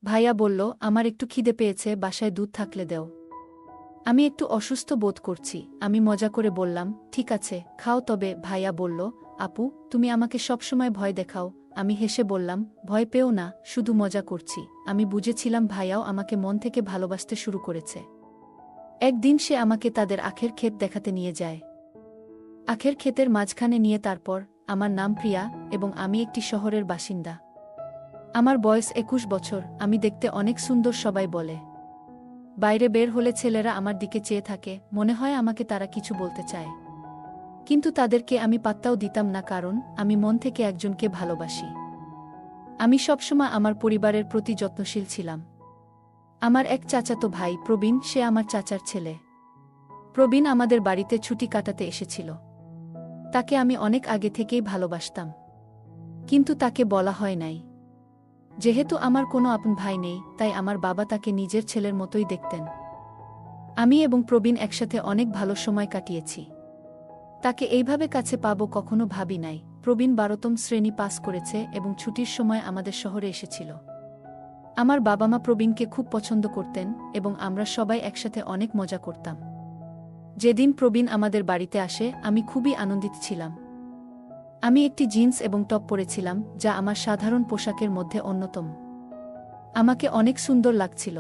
ভাইয়া বলল, আমার একটু খিদে পেয়েছে, বাসায় দুধ থাকলে দেও। আমি একটু অসুস্থ বোধ করছি। আমি মজা করে বললাম, ঠিক আছে, খাও। তবে ভাইয়া বলল, আপু, তুমি আমাকে সবসময় ভয় দেখাও। আমি হেসে বললাম, ভয় পেও না, শুধু মজা করছি। আমি বুঝেছিলাম ভাইয়াও আমাকে মন থেকে ভালোবাসতে শুরু করেছে। একদিন সে আমাকে তাদের আখের ক্ষেত দেখাতে নিয়ে যায়। আখের ক্ষেতের মাঝখানে নিয়ে তারপর, আমার নাম প্রিয়া এবং আমি একটি শহরের বাসিন্দা। আমার বয়স 21 বছর, আমি দেখতে অনেক সুন্দর, সবাই বলে। বাইরে বের হলে ছেলেরা আমার দিকে চেয়ে থাকে, মনে হয় আমাকে তারা কিছু বলতে চায়। কিন্তু তাদেরকে আমি পাত্তাও দিতাম না, কারণ আমি মন থেকে একজনকে ভালোবাসি। আমি সবসময় আমার পরিবারের প্রতি যত্নশীল ছিলাম। আমার এক চাচাতো ভাই প্রবীণ, সে আমার চাচার ছেলে। প্রবীণ আমাদের বাড়িতে ছুটি কাটাতে এসেছিল। তাকে আমি অনেক আগে থেকেই ভালোবাসতাম, কিন্তু তাকে বলা হয় নাই। যেহেতু আমার কোনো আপন ভাই নেই, তাই আমার বাবা তাকে নিজের ছেলের মতোই দেখতেন। আমি এবং প্রবীণ একসাথে অনেক ভালো সময় কাটিয়েছি। তাকে এইভাবে কাছে পাবো কখনো ভাবি নাই। প্রবীণ 12তম শ্রেণী পাস করেছে এবং ছুটির সময় আমাদের শহরে এসেছিল। আমার বাবা মা প্রবীণকে খুব পছন্দ করতেন এবং আমরা সবাই একসাথে অনেক মজা করতাম। যেদিন প্রবীণ আমাদের বাড়িতে আসে, আমি খুবই আনন্দিত ছিলাম। আমি একটি জিন্স এবং টপ পরেছিলাম, যা আমার সাধারণ পোশাকের মধ্যে অন্যতম। আমাকে অনেক সুন্দর লাগছিল।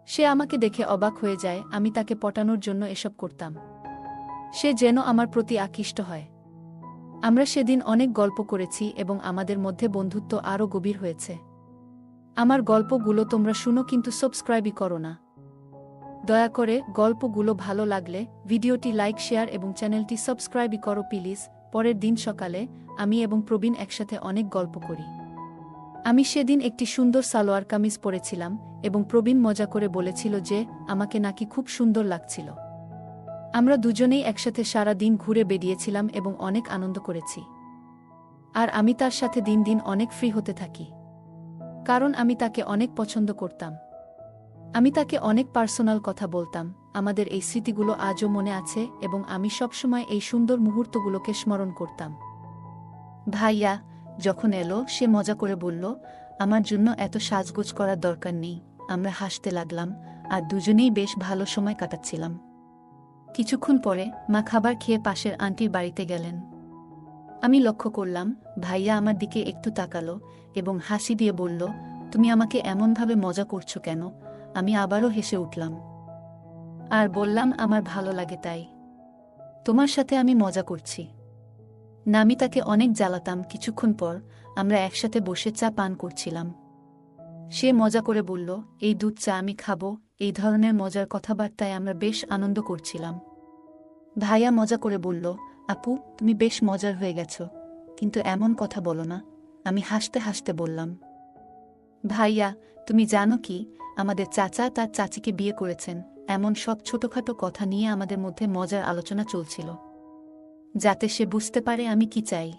সে আমাকে দেখে অবাক হয়ে যায়। আমি তাকে পটানোর জন্য এসব করতাম। সে যেন আমার প্রতি আকৃষ্ট হয়। আমরা সেদিন অনেক গল্প করেছি এবং আমাদের মধ্যে বন্ধুত্ব আরও গভীর হয়েছে। আমার গল্পগুলো তোমরা শুনো, কিন্তু সাবস্ক্রাইবই করো না। দয়া করে, গল্পগুলো ভালো লাগলে ভিডিওটি লাইক, শেয়ার এবং চ্যানেলটি সাবস্ক্রাইবই করো প্লিজ। পরের দিন সকালে আমি এবং প্রবীণ একসাথে অনেক গল্প করি। আমি সেদিন একটি সুন্দর সালোয়ার কামিজ পরেছিলাম এবং প্রবীণ মজা করে বলেছিল যে আমাকে নাকি খুব সুন্দর লাগছিল। আমরা দুজনেই একসাথে সারা দিন ঘুরে বেরিয়েছিলাম এবং অনেক আনন্দ করেছি। আর আমি তার সাথে দিন দিন অনেক ফ্রি হতে থাকি, কারণ আমি তাকে অনেক পছন্দ করতাম। আমি তাকে অনেক পার্সোনাল কথা বলতাম। আমাদের এই স্মৃতিগুলো আজও মনে আছে এবং আমি সবসময় এই সুন্দর মুহূর্তগুলোকে স্মরণ করতাম। ভাইয়া যখন এলো, সে মজা করে বলল, আমার জন্য এত সাজগোজ করার দরকার নেই। আমরা হাসতে লাগলাম আর দুজনেই বেশ ভালো সময় কাটাচ্ছিলাম। কিছুক্ষণ পরে মা খাবার খেয়ে পাশের আন্টির বাড়িতে গেলেন। আমি লক্ষ্য করলাম ভাইয়া আমার দিকে একটু তাকালো এবং হাসি দিয়ে বলল, তুমি আমাকে এমনভাবে মজা করছো কেন? আমি আবারও হেসে উঠলাম আর বললাম, আমার ভালো লাগে তাই। তোমার সাথে আমি মজা করছি না। আমি তাকে অনেক জ্বালাতাম। কিছুক্ষণ পর আমরা একসাথে বসে চা পান করছিলাম। সে মজা করে বলল, এই দুধ চা আমি খাবো। এই ধরনের মজার কথাবার্তায় আমরা বেশ আনন্দ করছিলাম। ভাইয়া মজা করে বলল, আপু, তুমি বেশ মজার হয়ে গেছ, কিন্তু এমন কথা বলো না। আমি হাসতে হাসতে বললাম, ভাইয়া, তুমি জানো কি, আমাদের চাচা তার চাচিকে বিয়ে করেছেন। এমন সব ছোটখাটো কথা নিয়ে আমাদের মধ্যে মজার আলোচনা চলছিল, যাতে সে বুঝতে পারে আমি কি চাই।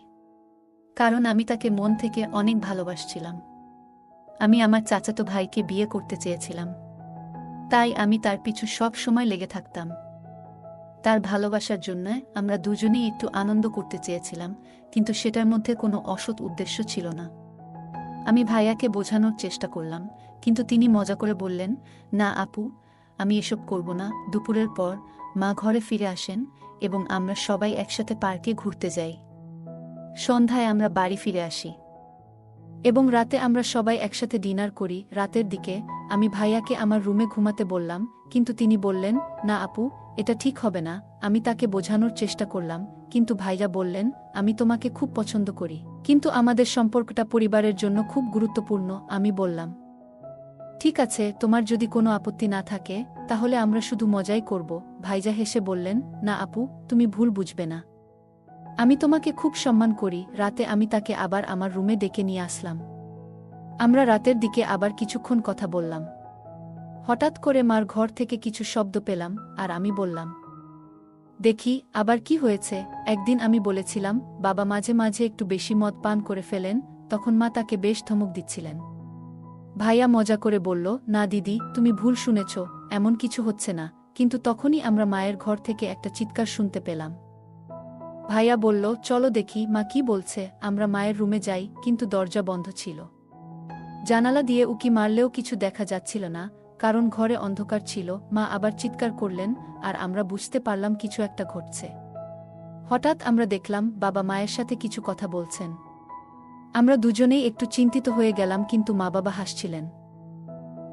কারণ আমি তাকে মন থেকে অনেক ভালোবাসছিলাম। আমি আমার চাচাতো ভাইকে বিয়ে করতে চেয়েছিলাম, তাই আমি তার পিছু সব সময় লেগে থাকতাম। তার ভালোবাসার জন্য আমরা দুজনেই একটু আনন্দ করতে চেয়েছিলাম, কিন্তু সেটার মধ্যে কোনো অসৎ উদ্দেশ্য ছিল না। আমি ভাইয়াকে বোঝানোর চেষ্টা করলাম, কিন্তু তিনি মজা করে বললেন, না আপু, আমি এসব করব না। দুপুরের পর মা ঘরে ফিরে আসেন এবং আমরা সবাই একসাথে পার্কে ঘুরতে যাই। সন্ধ্যায় আমরা বাড়ি ফিরে আসি এবং রাতে আমরা সবাই একসাথে ডিনার করি। রাতের দিকে আমি ভাইয়াকে আমার রুমে ঘুমাতে বললাম, কিন্তু তিনি বললেন, না আপু, এটা ঠিক হবে না। আমি তাকে বোঝানোর চেষ্টা করলাম, কিন্তু ভাইয়া বললেন, আমি তোমাকে খুব পছন্দ করি, কিন্তু আমাদের সম্পর্কটা পরিবারের জন্য খুব গুরুত্বপূর্ণ। আমি বললাম, ঠিক আছে, তোমার যদি কোনো আপত্তি না থাকে তাহলে আমরা শুধু মজাই করব। ভাইয়া হেসে বললেন, না আপু, তুমি ভুল বুঝবে না। আমি তোমাকে খুব সম্মান করি। রাতে আমি তাকে আবার আমার রুমে ডেকে নিয়ে আসলাম। আমরা রাতের দিকে আবার কিছুক্ষণ কথা বললাম। হঠাৎ করে মার ঘর থেকে কিছু শব্দ পেলাম আর আমি বললাম, দেখি আবার কি হয়েছে। একদিন আমি বলেছিলাম বাবা মাঝে মাঝে একটু বেশি মদ পান করে ফেলেন, তখন মা তাকে বেশ ধমক দিচ্ছিলেন। ভাইয়া মজা করে বলল, না দিদি, তুমি ভুল শুনেছ, এমন কিছু হচ্ছে না। কিন্তু তখনই আমরা মায়ের ঘর থেকে একটা চিৎকার শুনতে পেলাম। ভাইয়া বলল, চলো দেখি মা কি বলছে। আমরা মায়ের রুমে যাই, কিন্তু দরজা বন্ধ ছিল। জানালা দিয়ে উকি মারলেও কিছু দেখা যাচ্ছিল না, কারণ ঘরে অন্ধকার ছিল। মা আবার চিৎকার করলেন, আর আমরা বুঝতে পারলাম কিছু একটা ঘটছে। হঠাৎ আমরা দেখলাম বাবা মায়ের সাথে কিছু কথা বলছেন। আমরা দুজনেই একটু চিন্তিত হয়ে গেলাম, কিন্তু মা বাবা হাসছিলেন।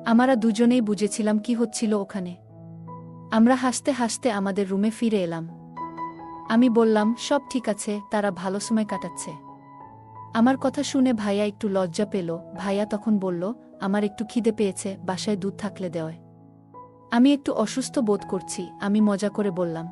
আমরা দুজনেই বুঝেছিলাম কি হচ্ছিল ওখানে। আমরা হাসতে হাসতে আমাদের রুমে ফিরে এলাম। আমি বললাম, সব ঠিক আছে, তারা ভালো সময় কাটাচ্ছে। আমার কথা শুনে ভাইয়া একটু লজ্জা পেল। ভাইয়া তখন বলল, আমার একটু খিদে পেয়েছে, বাসায় দুধ থাকলে দেওয়। আমি একটু অসুস্থ বোধ করছি। আমি মজা করে বললাম,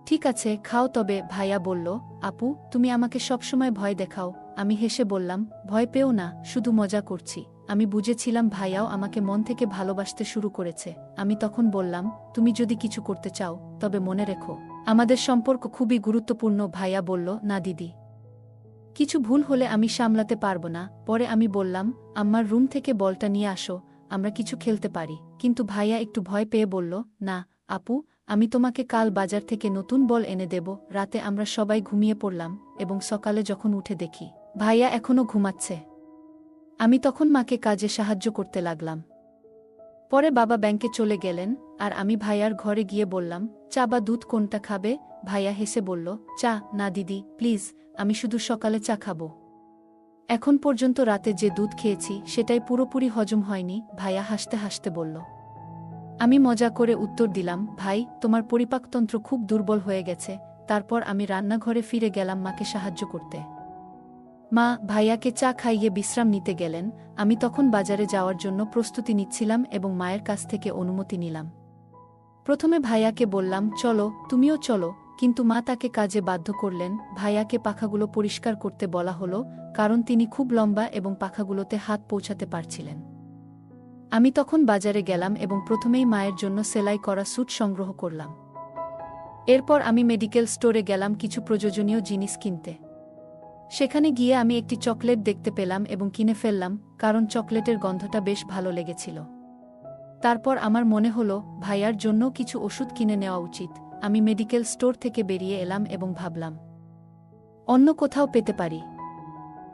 ঠিক আছে, খাও। তবে ভাইয়া বলল, আপু, তুমি আমাকে সবসময় ভয় দেখাও। আমি হেসে বললাম, ভয় পেও না, শুধু মজা করছি। আমি বুঝেছিলাম ভাইয়াও আমাকে মন থেকে ভালোবাসতে শুরু করেছে। আমি তখন বললাম, তুমি যদি কিছু করতে চাও, তবে মনে রেখো, আমাদের সম্পর্ক খুবই গুরুত্বপূর্ণ। ভাইয়া বলল, না দিদি, কিছু ভুল হলে আমি সামলাতে পারব না। পরে আমি বললাম, আম্মার রুম থেকে বলটা নিয়ে আসো, আমরা কিছু খেলতে পারি। কিন্তু ভাইয়া একটু ভয় পেয়ে বলল, না আপু, আমি তোমাকে কাল বাজার থেকে নতুন বল এনে দেব। রাতে আমরা সবাই ঘুমিয়ে পড়লাম, এবং সকালে যখন উঠে দেখি ভাইয়া এখনও ঘুমাচ্ছে। আমি তখন মাকে কাজে সাহায্য করতে লাগলাম। পরে বাবা ব্যাংকে চলে গেলেন, আর আমি ভাইয়ার ঘরে গিয়ে বললাম, চা বা দুধ কোনটা খাবে? ভাইয়া হেসে বলল, চা। না দিদি, প্লিজ, আমি শুধু সকালে চা খাবো। এখন পর্যন্ত রাতে যে দুধ খেয়েছি সেটাই পুরোপুরি হজম হয়নি। ভাইয়া হাসতে হাসতে বলল। আমি মজা করে উত্তর দিলাম, ভাই, তোমার পরিপাকতন্ত্র খুব দুর্বল হয়ে গেছে। তারপর আমি রান্নাঘরে ফিরে গেলাম মাকে সাহায্য করতে। মা ভাইয়াকে চা খাইয়ে বিশ্রাম নিতে গেলেন। আমি তখন বাজারে যাওয়ার জন্য প্রস্তুতি নিচ্ছিলাম এবং মায়ের কাছ থেকে অনুমতি নিলাম। প্রথমে ভাইয়াকে বললাম, চলো, তুমিও চলো, কিন্তু মা তাকে কাজে বাধ্য করলেন। ভাইয়াকে পাখাগুলো পরিষ্কার করতে বলা হলো, কারণ তিনি খুব লম্বা এবং পাখাগুলোতে হাত পৌঁছাতে পারছিলেন। আমি তখন বাজারে গেলাম এবং প্রথমেই মায়ের জন্য সেলাই করা স্যুট সংগ্রহ করলাম। এরপর আমি মেডিকেল স্টোরে গেলাম কিছু প্রয়োজনীয় জিনিস কিনতে। সেখানে গিয়ে আমি একটি চকলেট দেখতে পেলাম এবং কিনে ফেললাম, কারণ চকলেটের গন্ধটা বেশ ভালো লেগেছিল। তারপর আমার মনে হলো ভাইয়ার জন্য কিছু ওষুধ কিনে নেওয়া উচিত। আমি মেডিকেল স্টোর থেকে বেরিয়ে এলাম এবং ভাবলাম, অন্য কোথাও পেতে পারি।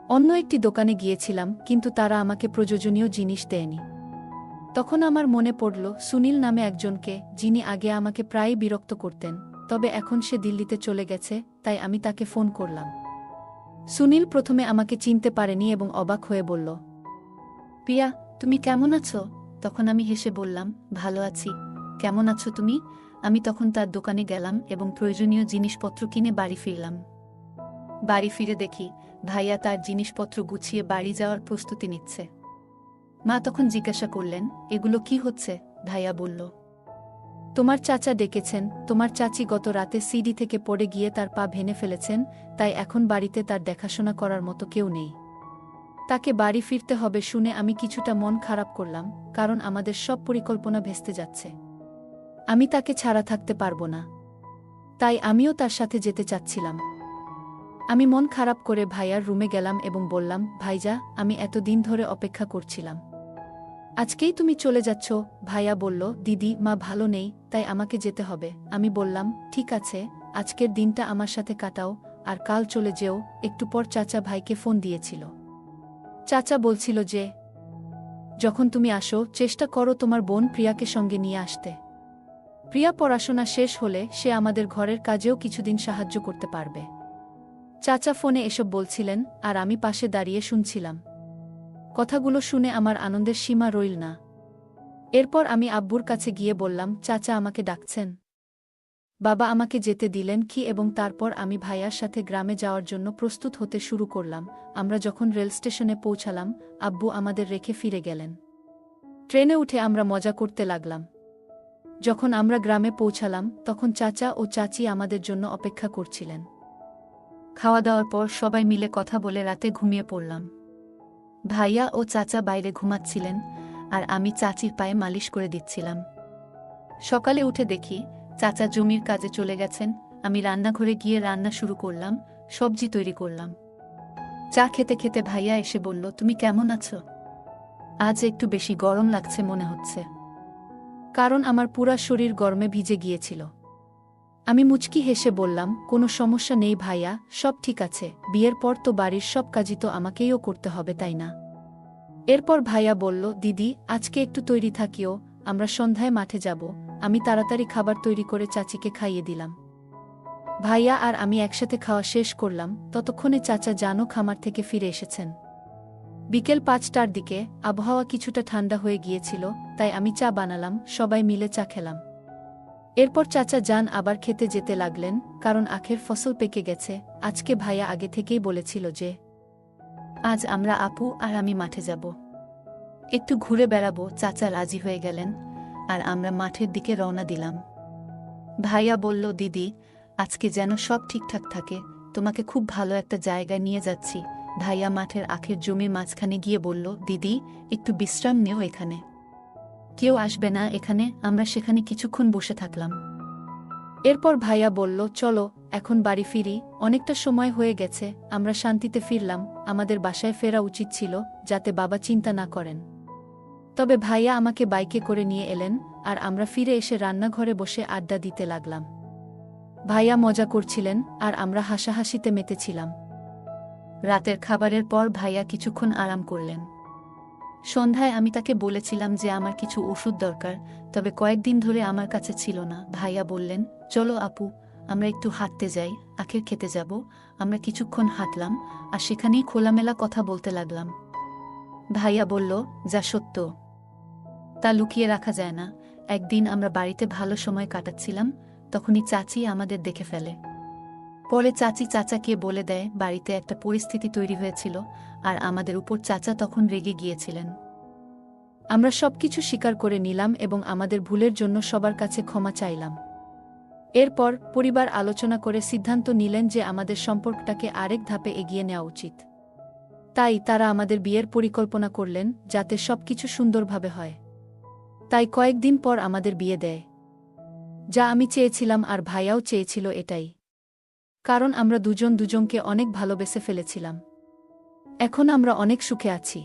অন্য একটি দোকানে গিয়েছিলাম, কিন্তু তারা আমাকে প্রয়োজনীয় জিনিস দেয়নি। তখন আমার মনে পড়ল সুনীল নামে একজনকে, যিনি আগে আমাকে প্রায়ই বিরক্ত করতেন, তবে এখন সে দিল্লিতে চলে গেছে। তাই আমি তাকে ফোন করলাম। সুনীল প্রথমে আমাকে চিনতে পারেনি এবং অবাক হয়ে বলল, প্রিয়া, তুমি কেমন আছো? তখন আমি হেসে বললাম, ভালো আছি। কেমন আছো তুমি? আমি তখন তার দোকানে গেলাম এবং প্রয়োজনীয় জিনিসপত্র কিনে বাড়ি ফিরলাম। বাড়ি ফিরে দেখি ভাইয়া তার জিনিসপত্র গুছিয়ে বাড়ি যাওয়ার প্রস্তুতি নিচ্ছে। মা তখন জিজ্ঞাসা করলেন, এগুলো কি হচ্ছে? ভাইয়া বলল, তোমার চাচা ডেকেছেন। তোমার চাচি গত রাতে সিডি থেকে পড়ে গিয়ে তার পা ভেঙে ফেলেছেন, তাই এখন বাড়িতে তার দেখাশোনা করার মতো কেউ নেই। তাকে বাড়ি ফিরতে হবে শুনে আমি কিছুটা মন খারাপ করলাম, কারণ আমাদের সব পরিকল্পনা ভেস্তে যাচ্ছে। আমি তাকে ছাড়া থাকতে পারবো না, তাই আমিও তার সাথে যেতে চাচ্ছিলাম। আমি মন খারাপ করে ভাইয়ার রুমে গেলাম এবং বললাম, ভাইজা, আমি এতদিন ধরে অপেক্ষা করছিলাম। আজকেই তুমি চলে যাচ্ছ? ভাইয়া বলল, দিদি, মা ভালো নেই, তাই আমাকে যেতে হবে। আমি বললাম, ঠিক আছে, আজকের দিনটা আমার সাথে কাটাও, আর কাল চলে যেও। একটু পর চাচা ভাইকে ফোন দিয়েছিল। চাচা বলছিল যে, যখন তুমি আসো, চেষ্টা করো তোমার বোন প্রিয়াকে সঙ্গে নিয়ে আসতে। প্রিয়া পড়াশোনা শেষ হলে সে আমাদের ঘরের কাজেও কিছুদিন সাহায্য করতে পারবে। চাচা ফোনে এসব বলছিলেন, আর আমি পাশে দাঁড়িয়ে শুনছিলাম। কথাগুলো শুনে আমার আনন্দের সীমা রইল না। এরপর আমি আব্বুর কাছে গিয়ে বললাম, চাচা আমাকে ডাকছেন। বাবা আমাকে যেতে দিলেন কি এবং তারপর আমি ভাইয়ার সাথে গ্রামে যাওয়ার জন্য প্রস্তুত হতে শুরু করলাম। আমরা যখন রেল স্টেশনে পৌঁছালাম, আব্বু আমাদের রেখে ফিরে গেলেন। ট্রেনে উঠে আমরা মজা করতে লাগলাম। যখন আমরা গ্রামে পৌঁছালাম, তখন চাচা ও চাচি আমাদের জন্য অপেক্ষা করছিলেন। খাওয়া দাওয়ার পর সবাই মিলে কথা বলে রাতে ঘুমিয়ে পড়লাম। ভাইয়া ও চাচা বাইরে ঘুমাচ্ছিলেন, আর আমি চাচির পায়ে মালিশ করে দিচ্ছিলাম। সকালে উঠে দেখি চাচা জমির কাজে চলে গেছেন। আমি রান্নাঘরে গিয়ে রান্না শুরু করলাম, সবজি তৈরি করলাম। চা খেতে খেতে ভাইয়া এসে বলল, তুমি কেমন আছো? আজ একটু বেশি গরম লাগছে মনে হচ্ছে। কারণ আমার পুরা শরীর গরমে ভিজে গিয়েছিল। আমি মুচকি হেসে বললাম, কোনো সমস্যা নেই ভাইয়া, সব ঠিক আছে। বিয়ের পর তো বাড়ির সব কাজই তো আমাকেইও করতে হবে, তাই না? এরপর ভাইয়া বলল, দিদি আজকে একটু তৈরি থাকিও, আমরা সন্ধ্যায় মাঠে যাব। আমি তাড়াতাড়ি খাবার তৈরি করে চাচিকে খাইয়ে দিলাম। ভাইয়া আর আমি একসাথে খাওয়া শেষ করলাম, ততক্ষণে চাচা জানও খামার থেকে ফিরে এসেছেন। বিকেল ৫টার দিকে আবহাওয়া কিছুটা ঠান্ডা হয়ে গিয়েছিল, তাই আমি চা বানালাম, সবাই মিলে চা খেলাম। এরপর চাচা জান আবার খেতে যেতে লাগলেন, কারণ আখের ফসল পেকে গেছে। আজকে ভাইয়া আগে থেকেই বলেছিল যে আজ আমরা আপু আর আমি মাঠে যাব, একটু ঘুরে বেড়াবো। চাচা রাজি হয়ে গেলেন আর আমরা মাঠের দিকে রওনা দিলাম। ভাইয়া বলল, দিদি আজকে যেন সব ঠিকঠাক থাকে, তোমাকে খুব ভালো একটা জায়গায় নিয়ে যাচ্ছি। ভাইয়া মাঠের আখের জমির মাঝখানে গিয়ে বলল, দিদি একটু বিশ্রাম নেও, এখানে কেউ আসবে না। এখানে আমরা সেখানে কিছুক্ষণ বসে থাকলাম। এরপর ভাইয়া বলল, চলো এখন বাড়ি ফিরি, অনেকটা সময় হয়ে গেছে। আমরা শান্তিতে ফিরলাম। আমাদের বাসায় ফেরা উচিত ছিল, যাতে বাবা চিন্তা না করেন। তবে ভাইয়া আমাকে বাইকে করে নিয়ে এলেন আর আমরা ফিরে এসে রান্নাঘরে বসে আড্ডা দিতে লাগলাম। ভাইয়া মজা করছিলেন আর আমরা হাসাহাসিতে মেতেছিলাম। রাতের খাবারের পর ভাইয়া কিছুক্ষণ আরাম করলেন। সন্ধ্যায় আমি তাকে বলেছিলাম যে আমার কিছু ওষুধ দরকার, তবে কয়েকদিন ধরে আমার কাছে ছিল না। ভাইয়া বললেন, চলো আপু আমরা একটু হাঁটতে যাই, আখের খেতে যাব। আমরা কিছুক্ষণ হাঁটলাম আর সেখানেই খোলামেলা কথা বলতে লাগলাম। ভাইয়া বলল, যা সত্য তা লুকিয়ে রাখা যায় না। একদিন আমরা বাড়িতে ভালো সময় কাটাচ্ছিলাম, তখনই চাচি আমাদের দেখে ফেলে। পরে চাচি চাচাকে বলে দেয় বাড়িতে একটা পরিস্থিতি তৈরি হয়েছিল আর আমাদের উপর চাচা তখন রেগে গিয়েছিলেন। আমরা সবকিছু স্বীকার করে নিলাম এবং আমাদের ভুলের জন্য সবার কাছে ক্ষমা চাইলাম। এরপর পরিবার আলোচনা করে সিদ্ধান্ত নিলেন যে আমাদের সম্পর্কটাকে আরেক ধাপে এগিয়ে নেওয়া উচিত। তাই তারা আমাদের বিয়ের পরিকল্পনা করলেন, যাতে সবকিছু সুন্দরভাবে হয়। তাই কয়েকদিন পর আমাদের বিয়ে দেয়, যা আমি চেয়েছিলাম আর ভাইয়াও চেয়েছিল এটাই, কারণ আমরা দুজন দুজনকে অনেক ভালোবেসে ফেলেছিলাম। এখন আমরা অনেক সুখে আছি।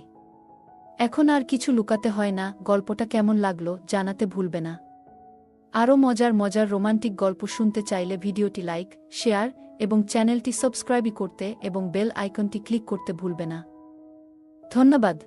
এখন আর কিছু লুকাতে হয় না। গল্পটা কেমন লাগলো জানাতে ভুলবে না। আরও মজার মজার রোমান্টিক গল্প শুনতে চাইলে ভিডিওটি লাইক, শেয়ার এবং চ্যানেলটি সাবস্ক্রাইব করতে এবং বেল আইকনটি ক্লিক করতে ভুলবে না। ধন্যবাদ।